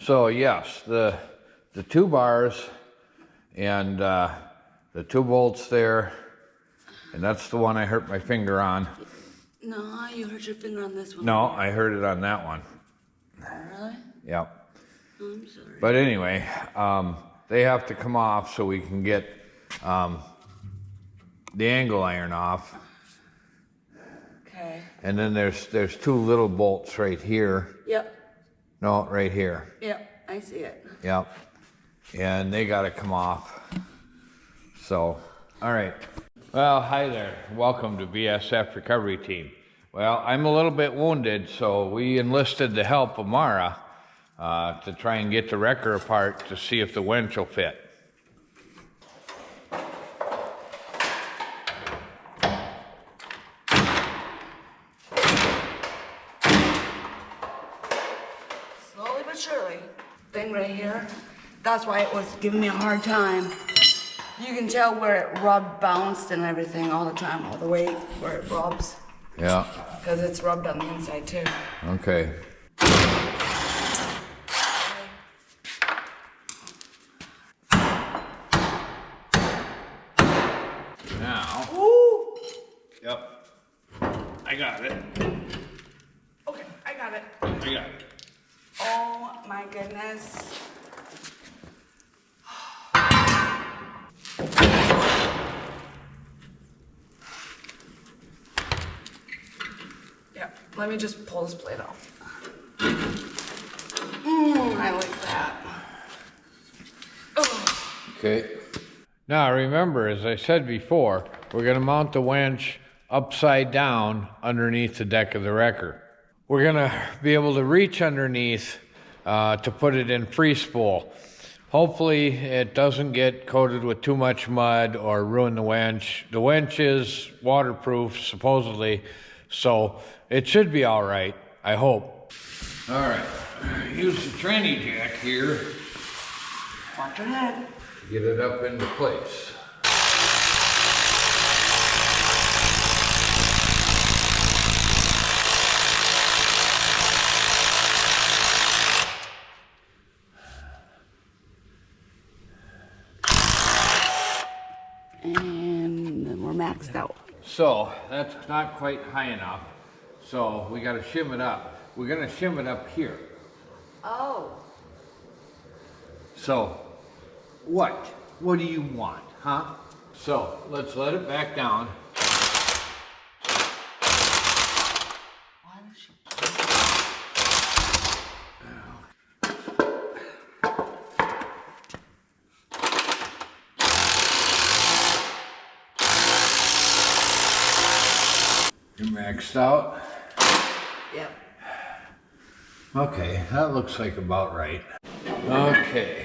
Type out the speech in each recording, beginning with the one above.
So yes, the two bars and the two bolts there, and that's the one I hurt my finger on. No, you hurt your finger on this one. No, I hurt it on that one. Really? Yep. I'm sorry. But anyway, they have to come off so we can get the angle iron off. Okay. And then there's two little bolts right here. Yep. No, right here. Yep, I see it. Yep. And they got to come off. So, all right. Well, hi there. Welcome to BSF Recovery Team. Well, I'm a little bit wounded, so we enlisted the help of Mara to try and get the wrecker apart to see if the winch will fit. Slowly but surely. Thing right here, that's why it was giving me a hard time. You can tell where it rubbed, bounced, and everything all the time, all the way where it rubs. Yeah. Because it's rubbed on the inside too. Okay. Now. Ooh! Yep. I got it. Okay, I got it. I got it. Oh my goodness. Yeah, let me just pull this plate off. I like that. Oh. Okay. Now remember, as I said before, we're going to mount the winch upside down underneath the deck of the wrecker. We're going to be able to reach underneath to put it in free spool. Hopefully it doesn't get coated with too much mud or ruin the winch. The winch is waterproof, supposedly, so it should be all right, I hope. All right, use the tranny jack here. Watch your head. Get it up into place. And then we're maxed out. So that's not quite high enough. So we got to shim it up. We're going to shim it up here. Oh. So what? What do you want, huh? So let's let it back down. Why does she... You're maxed out. Yep. Okay, that looks like about right. Okay.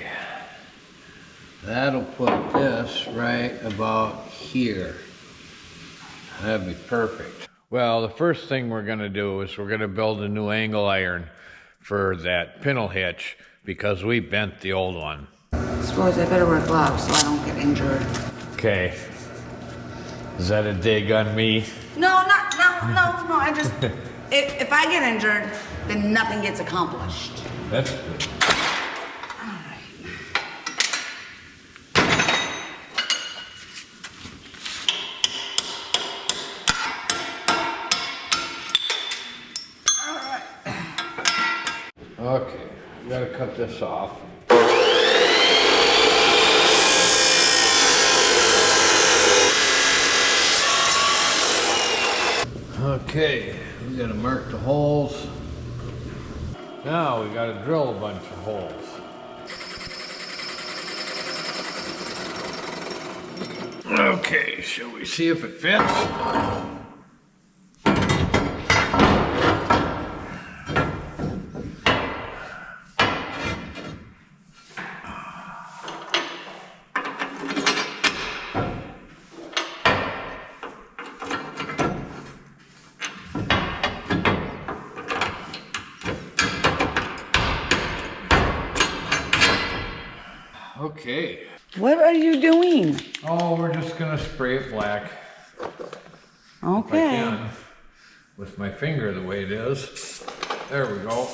That'll put this right about here. That'd be perfect. Well, the first thing we're gonna do is we're gonna build a new angle iron for that pintle hitch because we bent the old one. I suppose I better wear gloves so I don't get injured. Okay. Is that a dig on me? No, I just, if I get injured, then nothing gets accomplished. That's good. All right. All right. Okay, we gotta cut this off. Okay, we gotta mark the holes. Now we gotta drill a bunch of holes. Okay, shall we see if it fits? Okay. What are you doing? Oh, we're just gonna spray it black. Okay. If I can, with my finger the way it is. There we go.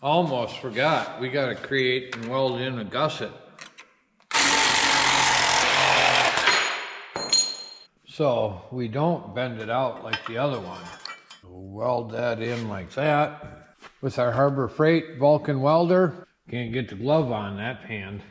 Almost forgot. We got to create and weld in a gusset. So we don't bend it out like the other one. We'll weld that in like that. With our Harbor Freight Vulcan welder. Can't get the glove on that hand.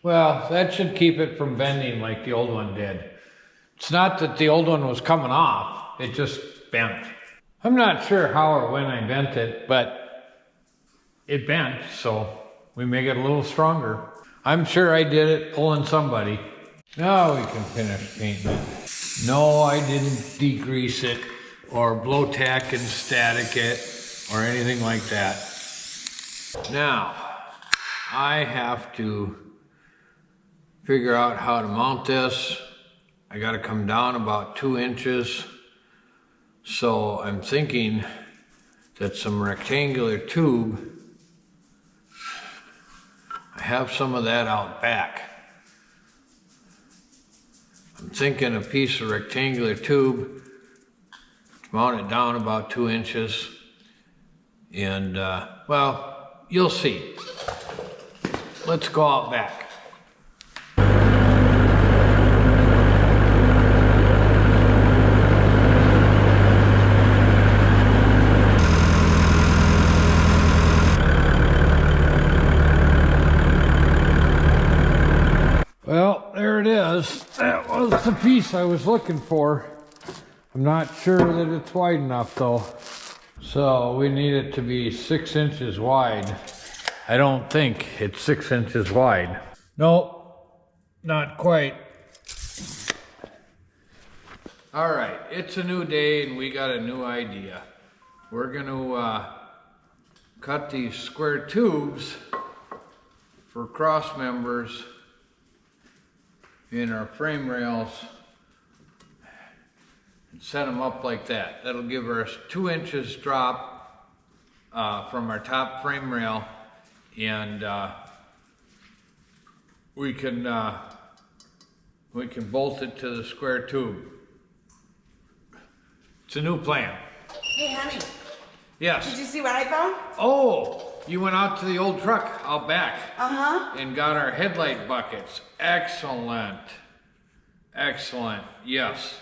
Well, that should keep it from bending like the old one did. It's not that the old one was coming off, it just bent. I'm not sure how or when I bent it, but it bent, so we make it a little stronger. I'm sure I did it pulling somebody. Now we can finish painting it. No, I didn't degrease it or blow tack and static it or anything like that. Now, I have to figure out how to mount this. I got to come down about 2 inches. So I'm thinking that some rectangular tube, I have some of that out back. I'm thinking a piece of rectangular tube to mount it down about 2 inches. And well, you'll see. Let's go out back. Well, there it is. That was the piece I was looking for. I'm not sure that it's wide enough though. So we need it to be 6 inches wide. I don't think it's 6 inches wide. Nope, not quite. All right, it's a new day and we got a new idea. We're gonna cut these square tubes for cross members in our frame rails and set them up like that. That'll give us 2 inches drop from our top frame rail, and we can bolt it to the square tube. It's a new plan. Hey, honey. Yes. Did you see what I found? Oh, you went out to the old truck out back. Uh-huh. And got our headlight buckets. Excellent. Excellent. Yes.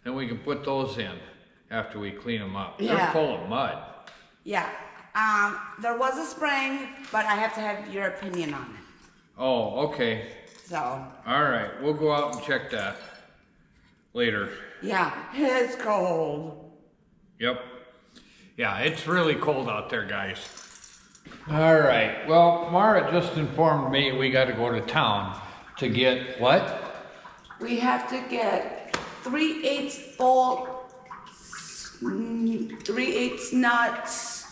Then we can put those in after we clean them up. Yeah. They're full of mud. Yeah. There was a spring, but I have to have your opinion on it. Oh, okay. So. All right. We'll go out and check that later. Yeah, it's cold. Yep. Yeah, it's really cold out there, guys. All right. Well, Mara just informed me we got to go to town to get what? We have to get 3/8 bolts, 3/8 nuts,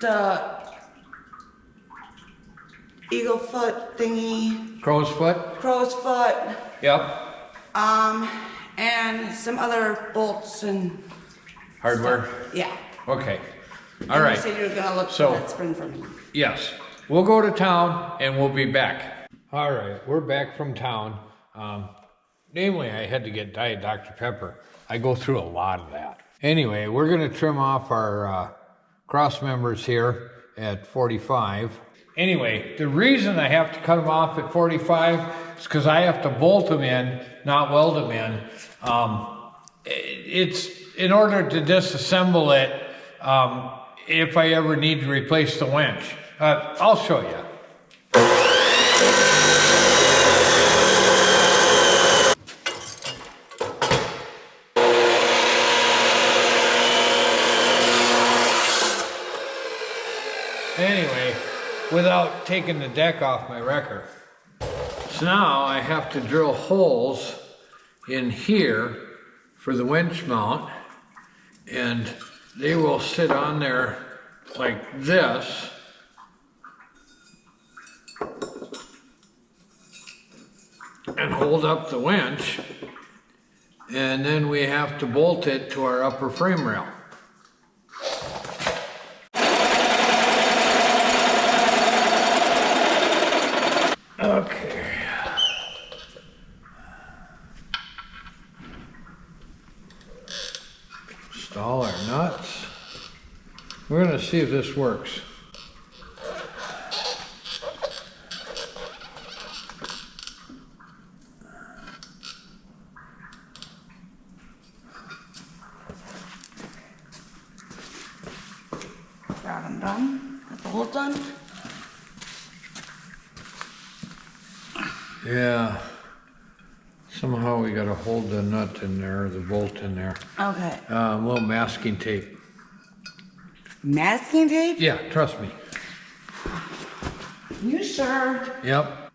the eagle foot thingy, Crow's foot? crow's foot, Yep. and some other bolts and Hardware? stuff. Yeah. Okay. All And right. you said you were gonna look So- for that spring for me. Yes. We'll go to town and we'll be back. All right. We're back from town. Namely, I had to get Diet Dr. Pepper. I go through a lot of that. Anyway, we're going to trim off our cross members here at 45. Anyway, the reason I have to cut them off at 45 is because I have to bolt them in, not weld them in. It's in order to disassemble it if I ever need to replace the winch. I'll show you. Anyway, without taking the deck off my wrecker. So now I have to drill holes in here for the winch mount, and they will sit on there like this. And hold up the winch, and then we have to bolt it to our upper frame rail. Okay. Install our nuts. We're going to see if this works. Got them done. Got the holes done. Yeah. Somehow we got to hold the nut in there, the bolt in there. Okay. A little masking tape. Masking tape? Yeah, trust me. You sure? Yep.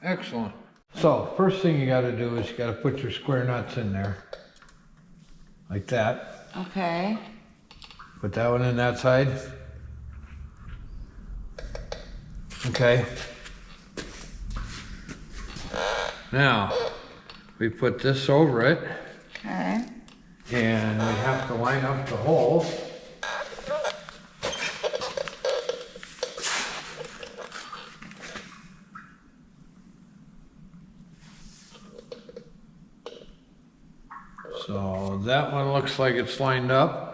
Excellent. So, first thing you got to do is you got to put your square nuts in there. Like that. Okay. Put that one in that side. Okay. Now, we put this over it. Okay. And we have to line up the holes. So that one looks like it's lined up.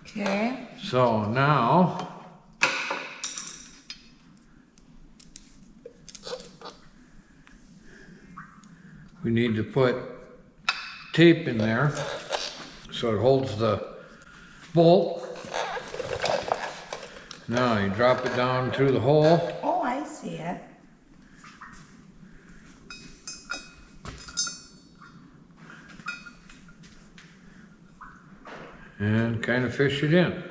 Okay. So now, we need to put tape in there so it holds the bolt. Now you drop it down through the hole. Oh, I see it. And kind of fish it in.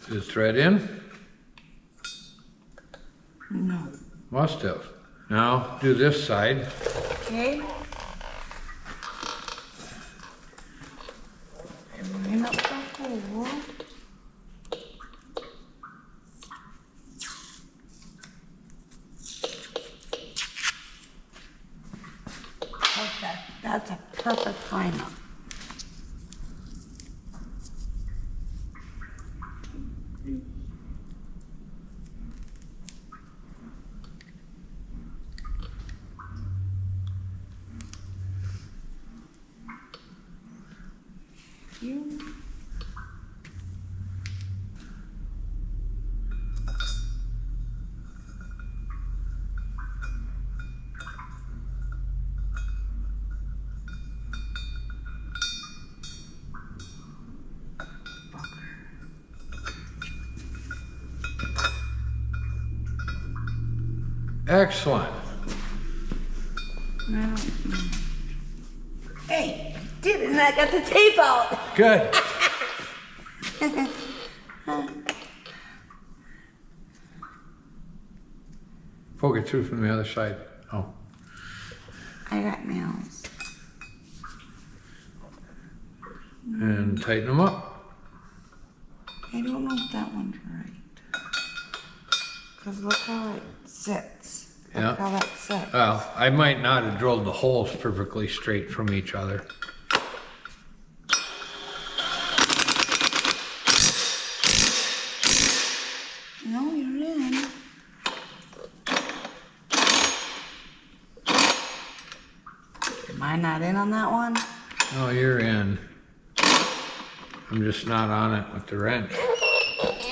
Is the thread in? No. Must have. Now do this side. Okay. And line up the hole. Perfect. That's a perfect lineup. You. Excellent. Hey, did it and I got the tape out. Good. Poke it through from the other side. Oh. I got nails. And tighten them up. I don't know if that one's right. Because look how it sits. Yeah. Look how that sits. Well, I might not have drilled the holes perfectly straight from each other. No, you're in. Am I not in on that one? Oh, you're in. I'm just not on it with the wrench.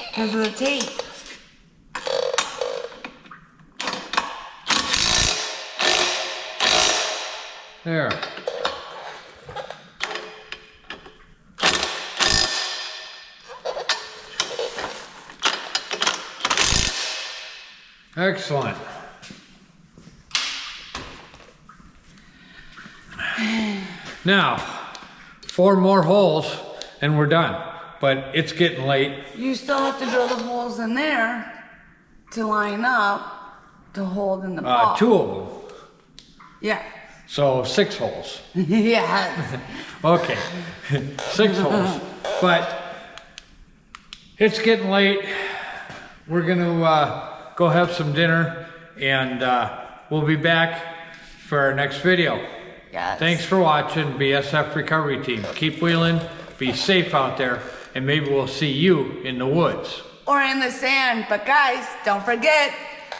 Because of the tape. There. Excellent. Now, 4 more holes and we're done. But it's getting late. You still have to drill the holes in there to line up to hold in the pot. 2 of them. Yeah. So 6 holes. Yeah. Okay, 6 holes. But it's getting late. We're gonna go have some dinner, and we'll be back for our next video. Yes. Thanks for watching, BSF Recovery Team. Keep wheeling, be safe out there, and maybe we'll see you in the woods. Or in the sand. But guys, don't forget,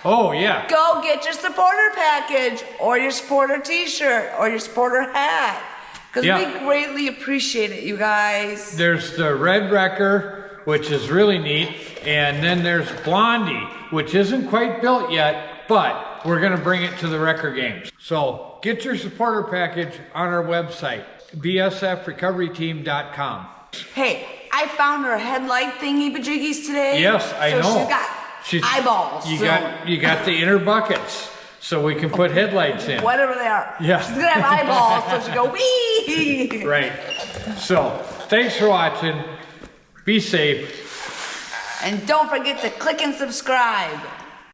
Oh yeah. go get your supporter package, or your supporter t-shirt, or your supporter hat. Because we greatly appreciate it, you guys. There's the Red Wrecker, which is really neat. And then there's Blondie, which isn't quite built yet, but we're gonna bring it to the Wrecker Games. So get your supporter package on our website, bsfrecoveryteam.com. Hey, I found her headlight thingy-bajiggies today. Yes, I know. She's got eyeballs. You got the inner buckets, so we can put headlights in. Whatever they are. Yeah. She's gonna have eyeballs, so she go wee. Right. So thanks for watching. Be safe. And don't forget to click and subscribe.